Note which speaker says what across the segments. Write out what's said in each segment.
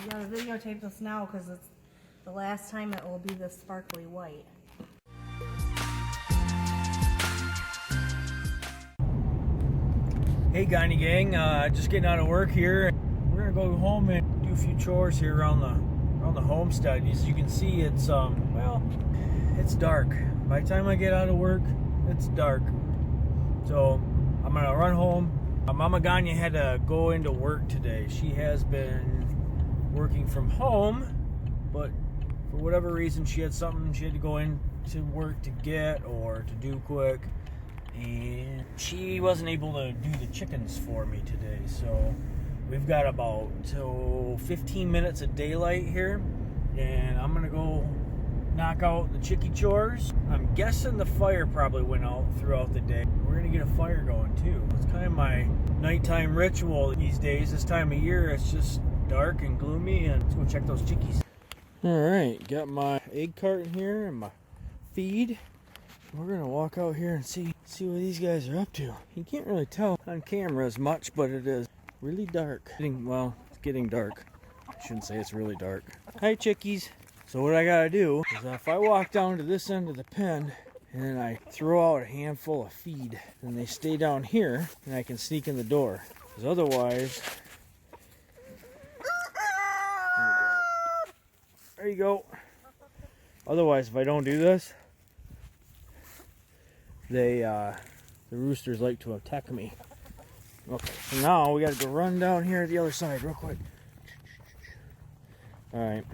Speaker 1: You gotta videotape this now because it's the last time it will be this sparkly white.
Speaker 2: Hey Gagne gang, just getting out of work here. We're gonna go home and do a few chores here around the homestead. As you can see, it's well, it's dark. By the time I get out of work, it's dark. So I'm gonna run home. Mama Gagne had to go into work today. She has been working from home, but for whatever reason, she had something she had to go into work to get or to do quick. And she wasn't able to do the chickens for me today, so we've got about 15 minutes of daylight here, and I'm gonna go knock out the chickie chores. I'm guessing the fire probably went out throughout the day. We're gonna get a fire going too. It's kind of my nighttime ritual these days. This time of year, it's just dark and gloomy, and let's go check those chickies. All right, got my egg carton here and my feed. We're gonna walk out here and see what these guys are up to. You can't really tell on camera as much, but it is really dark. Well, it's getting dark. I shouldn't say it's really dark. Hi, chickies. So what I gotta do is if I walk down to this end of the pen and then I throw out a handful of feed, then they stay down here and I can sneak in the door. Because otherwise, there you go. Otherwise, if I don't do this, the roosters like to attack me. Okay, so now we gotta go run down here to the other side real quick. Alright.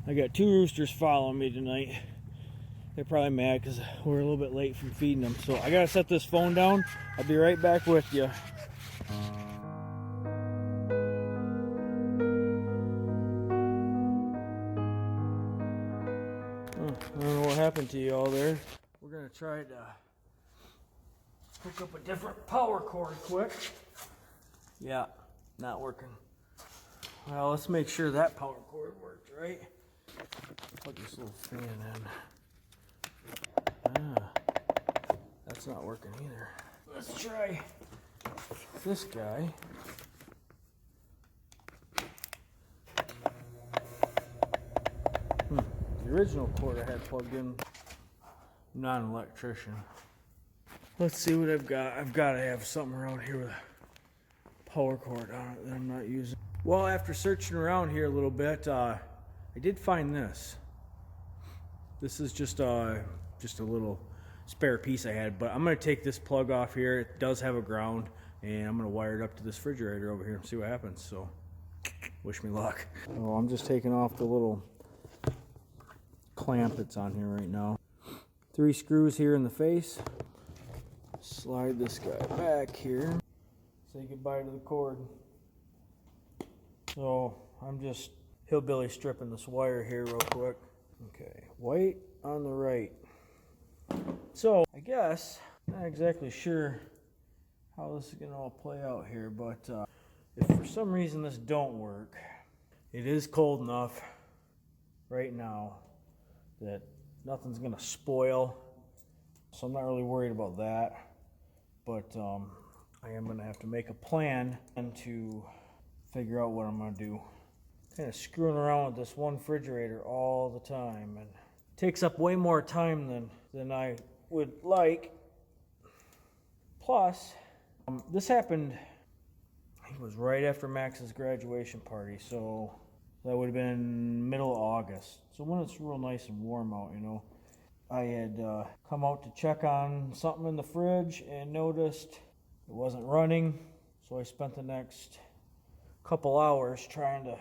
Speaker 2: I got 2 roosters following me tonight. They're probably mad because we're a little bit late from feeding them. So I gotta set this phone down. I'll be right back with you. I don't know what happened to you all there. We're gonna try to hook up a different power cord quick. Yeah, not working. Well, let's make sure that power cord works, right? Plug this little fan in. That's not working either. Let's try this guy. The original cord I had plugged in. I'm not an electrician. Let's see what I've got. I've got to have something around here with a power cord on it that I'm not using. Well, after searching around here a little bit, I did find this. This is just a little spare piece I had, but I'm going to take this plug off here. It does have a ground, and I'm going to wire it up to this refrigerator over here and see what happens. So, wish me luck. Oh, I'm just taking off the little clamp that's on here right now. 3 screws here in the face. Slide this guy back here. Say goodbye to the cord. So I'm just hillbilly stripping this wire here real quick. Okay, white on the right. So I guess, not exactly sure how this is gonna all play out here, but if for some reason this don't work, it is cold enough right now that nothing's gonna spoil, so I'm not really worried about that. But I am gonna have to make a plan and to figure out what I'm gonna do. Kind of screwing around with this one refrigerator all the time, and it takes up way more time than I would like. Plus, this happened, I think it was right after Max's graduation party, so that would have been middle of August. So when it's real nice and warm out, you know. I had come out to check on something in the fridge and noticed it wasn't running. So I spent the next couple hours trying to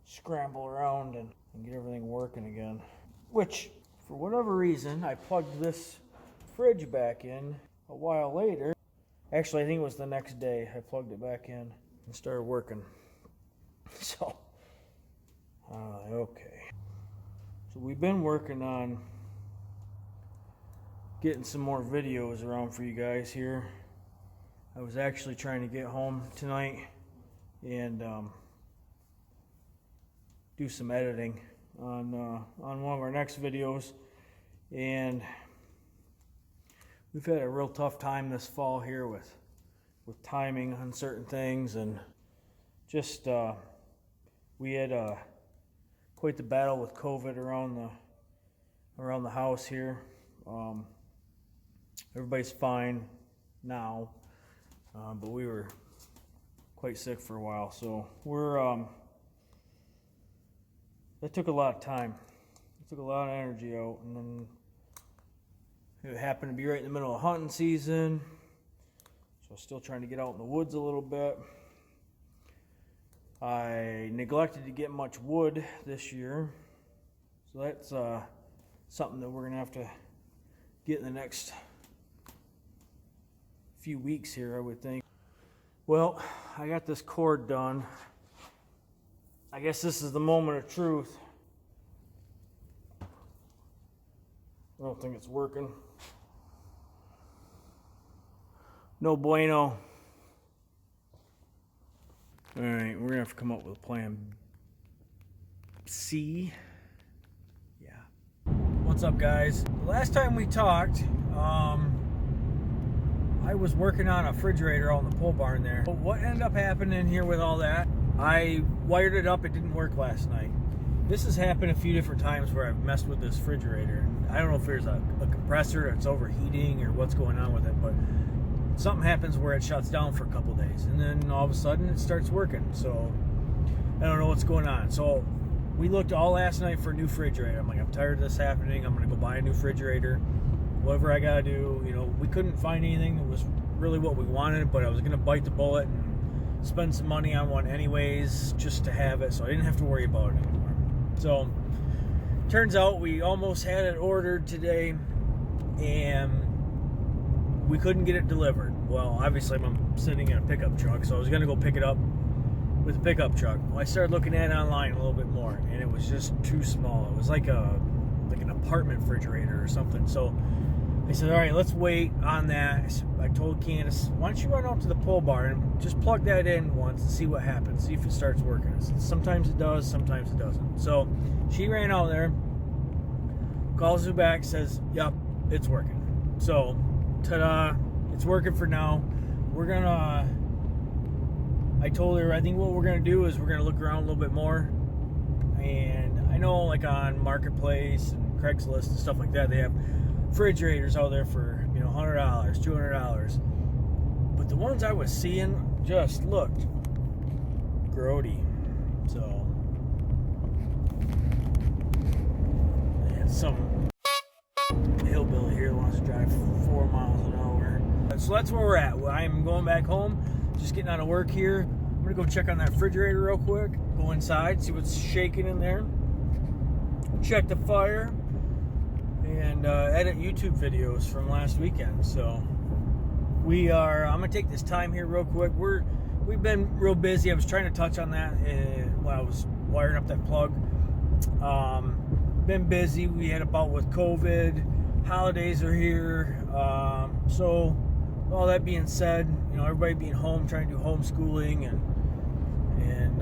Speaker 2: scramble around and get everything working again. Which, for whatever reason, I plugged this fridge back in a while later. Actually, I think it was the next day I plugged it back in and started working. So, okay. So we've been working on getting some more videos around for you guys here. I was actually trying to get home tonight and do some editing on one of our next videos, and we've had a real tough time this fall here with timing on certain things, and just We had quite the battle with COVID around the house here. Everybody's fine now, but we were quite sick for a while, so that took a lot of time. It took a lot of energy out, and then it happened to be right in the middle of hunting season, so I was still trying to get out in the woods a little bit. I neglected to get much wood this year, so that's something that we're gonna have to get in the next few weeks here, I would think. Well, I got this cord done. I guess this is the moment of truth. I don't think it's working. No bueno. Alright, we're gonna have to come up with a plan C. Yeah. What's up, guys? The last time we talked, I was working on a refrigerator out in the pole barn there. But what ended up happening here with all that, I wired it up, it didn't work last night. This has happened a few different times where I've messed with this refrigerator. I don't know if there's a compressor that's overheating or what's going on with it, but something happens where it shuts down for a couple days, and then all of a sudden it starts working. So I don't know what's going on. So we looked all last night for a new refrigerator. I'm like, I'm tired of this happening. I'm gonna go buy a new refrigerator. Whatever I gotta do, you know, we couldn't find anything that was really what we wanted, but I was gonna bite the bullet and spend some money on one anyways, just to have it, so I didn't have to worry about it anymore. So turns out we almost had it ordered today, and we couldn't get it delivered. Well, obviously I'm sitting in a pickup truck, so I was gonna go pick it up with a pickup truck. Well, I started looking at it online a little bit more, and it was just too small. It was like an apartment refrigerator or something. So I said, all right, let's wait on that. I told Candace, why don't you run out to the pole barn and just plug that in once and see what happens, see if it starts working. Sometimes it does, sometimes it doesn't. So she ran out there, calls me back, says, yep, it's working. So ta-da, it's working for now. I told her, I think what we're gonna do is we're gonna look around a little bit more. And I know, like on Marketplace and Craigslist and stuff like that, they have refrigerators out there for, you know, $100, $200. But the ones I was seeing just looked grody. So and some hillbilly here wants to drive 4 miles an hour. So that's where we're at. I'm going back home, just getting out of work here. I'm gonna go check on that refrigerator real quick, go inside, see what's shaking in there, check the fire, and edit YouTube videos from last weekend. So I'm gonna take this time here real quick. We've been real busy. I was trying to touch on that while I was wiring up that plug. Been busy. We had a bout with COVID. Holidays are here. So all that being said, you know, everybody being home, trying to do homeschooling and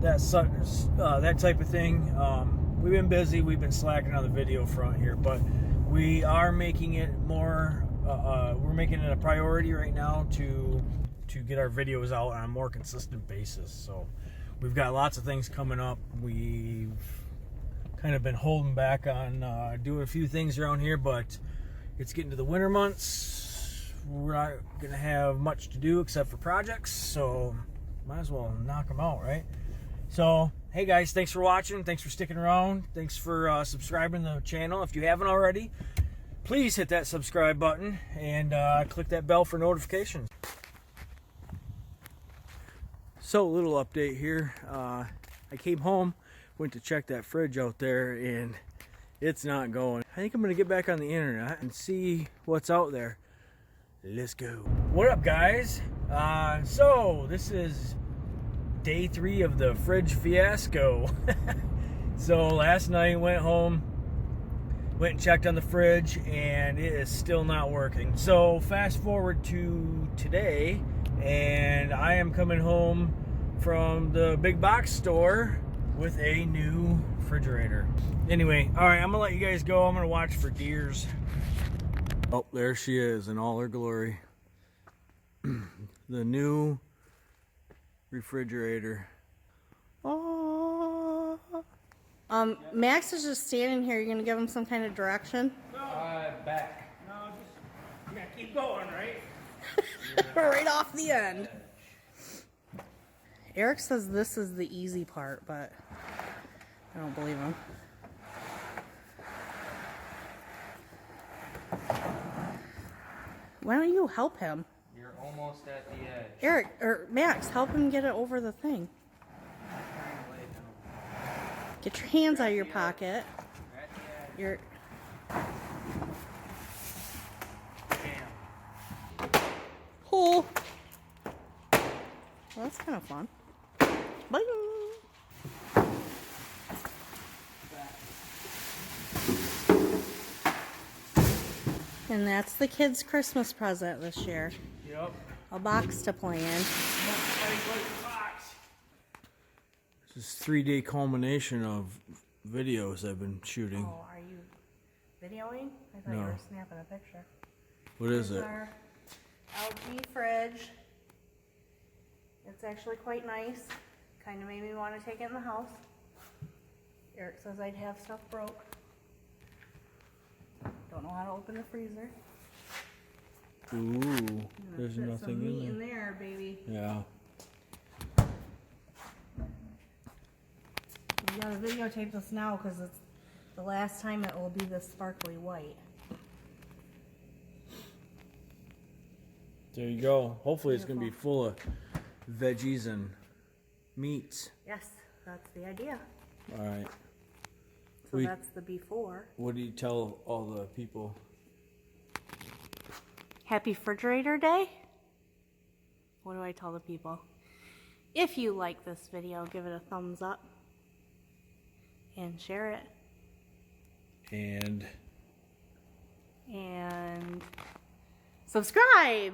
Speaker 2: that type of thing. We've been busy. We've been slacking on the video front here, but we are making it more. We're making it a priority right now to get our videos out on a more consistent basis. So we've got lots of things coming up. We've kind of been holding back on doing a few things around here, but it's getting to the winter months. We're not going to have much to do except for projects, so might as well knock them out, right? So, hey guys, thanks for watching. Thanks for sticking around. Thanks for subscribing to the channel. If you haven't already, please hit that subscribe button and click that bell for notifications. So, a little update here. I came home, went to check that fridge out there, and it's not going. I think I'm going to get back on the internet and see what's out there. Let's go. What up, guys? So, this is day 3 of the fridge fiasco. So last night went home, went and checked on the fridge, and it is still not working. So fast forward to today, and I am coming home from the big box store with a new refrigerator. Anyway, all right, I'm gonna let you guys go. I'm gonna watch for deers. Oh, there she is in all her glory. The new refrigerator. Oh.
Speaker 1: Max is just standing here. You're gonna give him some kind of direction?
Speaker 2: Back. No, just yeah, keep going, right?
Speaker 1: Right off the end. Eric says this is the easy part, but I don't believe him. Why don't you help him?
Speaker 3: You're almost at the edge.
Speaker 1: Eric, or Max, help him get it over the thing.
Speaker 3: I'm trying to lay it down.
Speaker 1: Get your hands out of your pocket.
Speaker 3: You're at the edge.
Speaker 1: You're...
Speaker 3: Bam.
Speaker 1: Oh. Well, that's kind of fun. Bye. And that's the kids' Christmas present this year.
Speaker 2: Yep.
Speaker 1: A box to play in.
Speaker 2: This is 3-day culmination of videos I've been shooting.
Speaker 1: Oh, are you videoing? I thought you
Speaker 2: No.
Speaker 1: were snapping a picture.
Speaker 2: What is
Speaker 1: Here's
Speaker 2: it?
Speaker 1: our LG fridge. It's actually quite nice. Kind of made me want to take it in the house. Eric says I'd have stuff broke. Don't know how to open the freezer.
Speaker 2: Ooh, there's
Speaker 1: Put
Speaker 2: nothing
Speaker 1: some meat
Speaker 2: in there.
Speaker 1: in there, baby.
Speaker 2: Yeah.
Speaker 1: We gotta videotape this now because it's the last time it will be this sparkly white.
Speaker 2: There you go. Hopefully it's going to be full of veggies and meats.
Speaker 1: Yes, that's the idea.
Speaker 2: All right.
Speaker 1: So that's the before.
Speaker 2: What do you tell all the people?
Speaker 1: Happy Refrigerator Day? What do I tell the people? If you like this video, give it a thumbs up and share it.
Speaker 2: And
Speaker 1: And subscribe!